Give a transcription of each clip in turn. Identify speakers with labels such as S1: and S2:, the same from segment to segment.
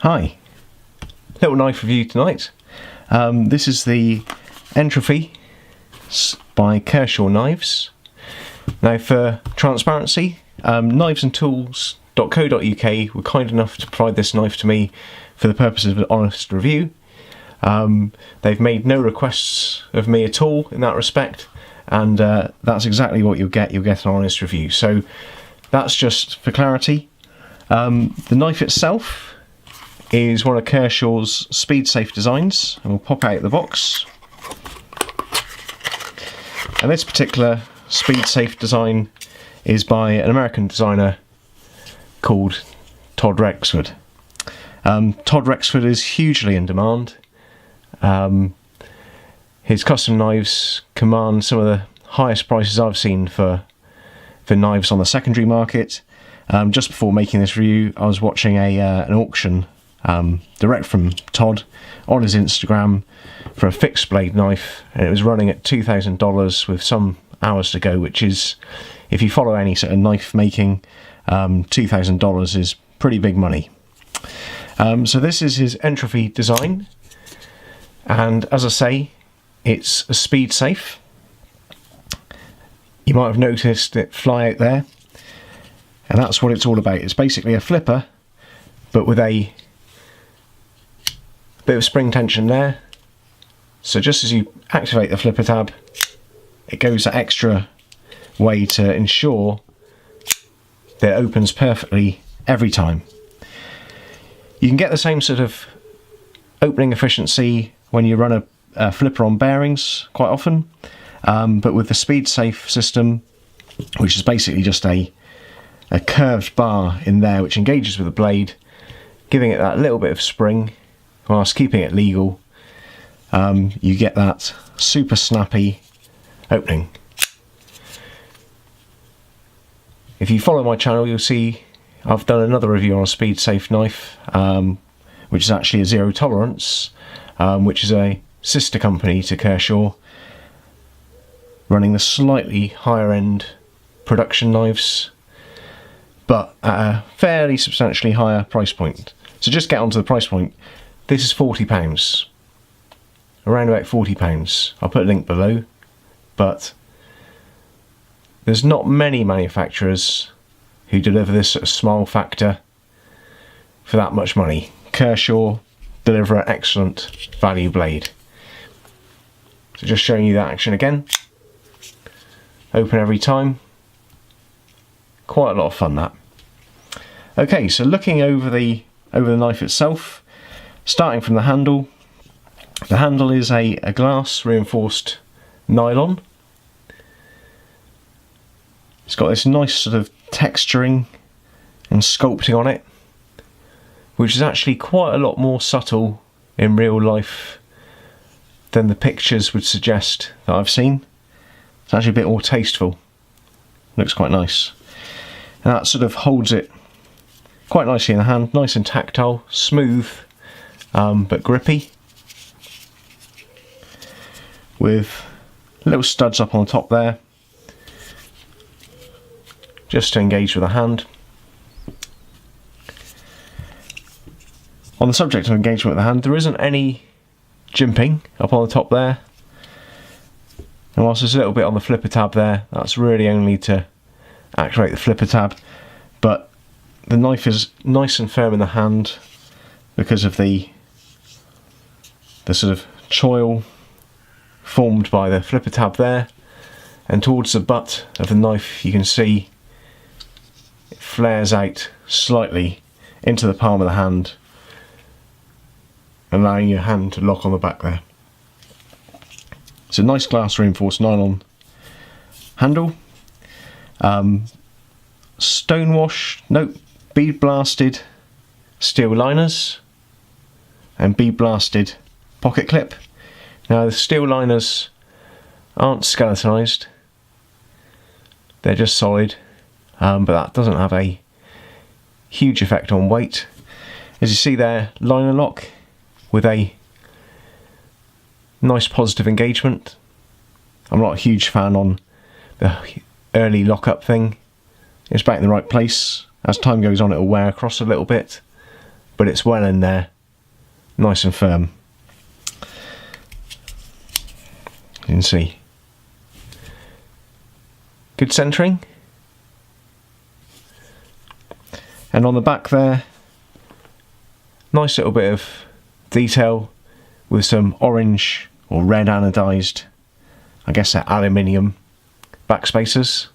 S1: Hi, little knife review tonight. This is the Entropy by KERSHAW knives. Now, for transparency, knivesandtools.co.uk were kind enough to provide this knife to me for the purpose of an honest review. They've made no requests of me at all in that respect, and that's exactly what you'll get. You'll get an honest review. So that's just for clarity. The knife itself is one of KERSHAW's speed-safe designs, and we'll pop out the box. And this particular speed-safe design is by an American designer called Todd Rexford. Todd Rexford is hugely in demand. His custom knives command some of the highest prices I've seen for knives on the secondary market. Just before making this review, I was watching an auction direct from Todd on his Instagram for a fixed blade knife, and it was running at $2,000 with some hours to go, which is, if you follow any sort of knife making, $2,000 is pretty big money. So this is his Entropy design, and as I say, it's a speed safe. You might have noticed it fly out there, and that's what it's all about. It's basically a flipper, but with a bit of spring tension there. So just as you activate the flipper tab, it goes that extra way to ensure that it opens perfectly every time. You can get the same sort of opening efficiency when you run a flipper on bearings quite often, but with the speed safe system, which is basically just a curved bar in there which engages with the blade, giving it that little bit of spring whilst keeping it legal, you get that super snappy opening. If you follow my channel, you'll see I've done another review on a speed safe knife, which is actually a Zero Tolerance, which is a sister company to KERSHAW, running the slightly higher end production knives, but at a fairly substantially higher price point. So just get onto the price point. This is £40, around about £40. I'll put a link below, but there's not many manufacturers who deliver this sort of small factor for that much money. KERSHAW deliver an excellent value blade. So just showing you that action again. Open every time. Quite a lot of fun, that. Okay, so looking over the knife itself, starting from the handle. The handle is a glass reinforced nylon. It's got this nice sort of texturing and sculpting on it, which is actually quite a lot more subtle in real life than the pictures would suggest that I've seen. It's actually a bit more tasteful. Looks quite nice. And that sort of holds it quite nicely in the hand, nice and tactile, smooth, but grippy, with little studs up on the top there, just to engage with the hand. On the subject of engagement with the hand, there isn't any jimping up on the top there, and whilst there's a little bit on the flipper tab there, that's really only to activate the flipper tab, but the knife is nice and firm in the hand because of the sort of choil formed by the flipper tab there, and towards the butt of the knife you can see it flares out slightly into the palm of the hand, allowing your hand to lock on the back there. It's a nice glass reinforced nylon handle. Bead blasted steel liners and bead blasted pocket clip. Now the steel liners aren't skeletonized, they're just solid, but that doesn't have a huge effect on weight. As you see there, liner lock with a nice positive engagement. I'm not a huge fan on the early lock-up thing. It's back in the right place. As time goes on, it'll wear across a little bit, but it's well in there, nice and firm. You can see. Good centering. And on the back there, nice little bit of detail with some orange or red anodized, I guess they're aluminium backspacers.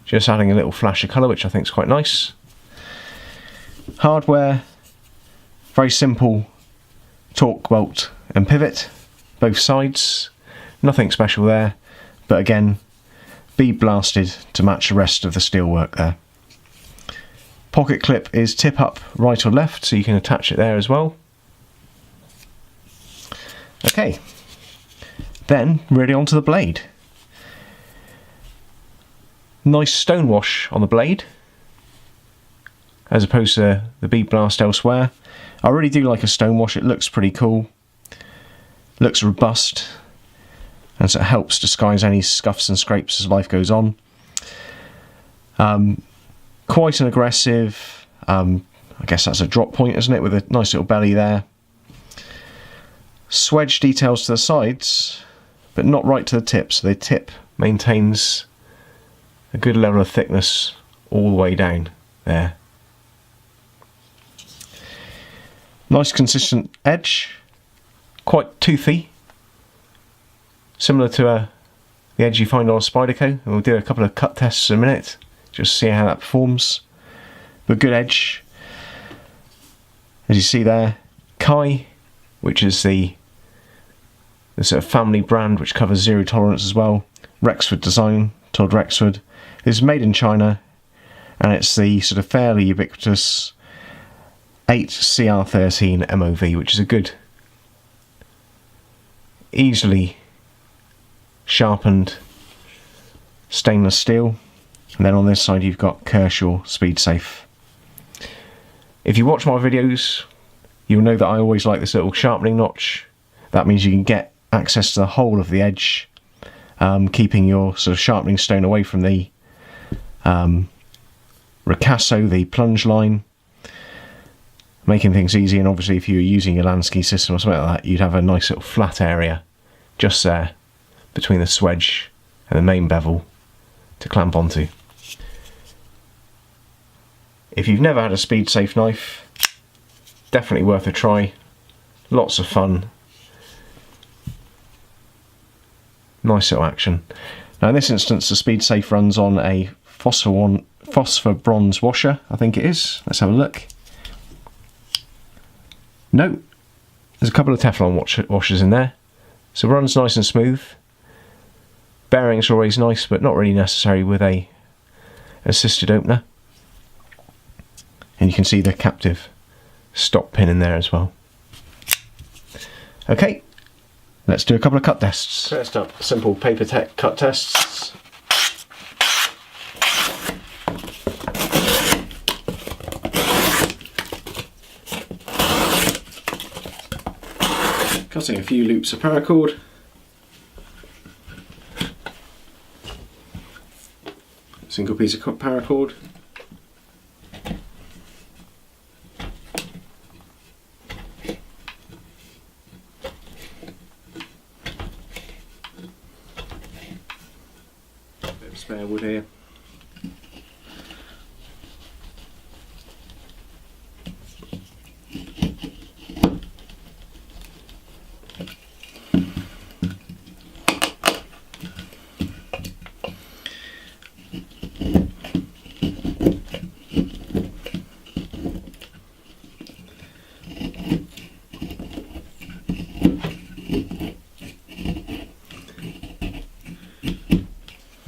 S1: Just adding a little flash of colour, which I think is quite nice. Hardware, very simple torque bolt and pivot, both sides. Nothing special there, but again, bead blasted to match the rest of the steelwork there. Pocket clip is tip up right or left, so you can attach it there as well. Okay, then really onto the blade. Nice stone wash on the blade, as opposed to the bead blast elsewhere. I really do like a stone wash, it looks pretty cool, looks robust, and so it helps disguise any scuffs and scrapes as life goes on. Quite an aggressive, I guess that's a drop point, isn't it, with a nice little belly there. Swedge details to the sides, but not right to the tip, so the tip maintains a good level of thickness all the way down there. Nice consistent edge, quite toothy, similar to the edge you find on a Spyderco, and we'll do a couple of cut tests in a minute, just see how that performs. But good edge. As you see there, Kai, which is the sort of family brand which covers zero tolerance as well. Rexford design, Todd Rexford. It's made in China, and it's the sort of fairly ubiquitous 8CR13 MOV, which is a good, easily sharpened stainless steel. And then on this side you've got Kershaw Speed Safe. If you watch my videos, you'll know that I always like this little sharpening notch. That means you can get access to the whole of the edge, keeping your sort of sharpening stone away from the ricasso, the plunge line, making things easy. And obviously if you were using a Lansky system or something like that, you'd have a nice little flat area just there between the swedge and the main bevel to clamp onto. If you've never had a Speed Safe knife, definitely worth a try. Lots of fun. Nice little action. Now in this instance the Speed Safe runs on a phosphor bronze washer, I think it is. Let's have a look. No, there's a couple of Teflon washers in there. So it runs nice and smooth. Bearings are always nice, but not really necessary with a assisted opener. And you can see the captive stop pin in there as well. Okay, let's do a couple of cut tests. First up, simple paper tech cut tests. Cutting a few loops of paracord. Single piece of paracord. Bit of spare wood here.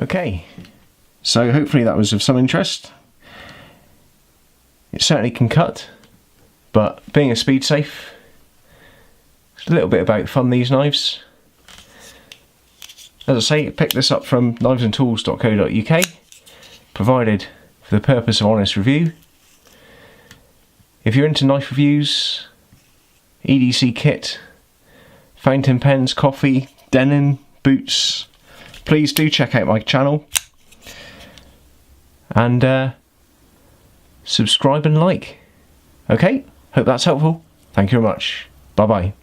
S1: Okay, so hopefully that was of some interest. It certainly can cut, but being a Speed Safe, it's a little bit about fun, these knives. As I say, I picked this up from knivesandtools.co.uk, provided for the purpose of honest review. If you're into knife reviews, EDC kit, fountain pens, coffee, denim, boots, please do check out my channel and subscribe and like. Okay, hope that's helpful. Thank you very much. Bye bye.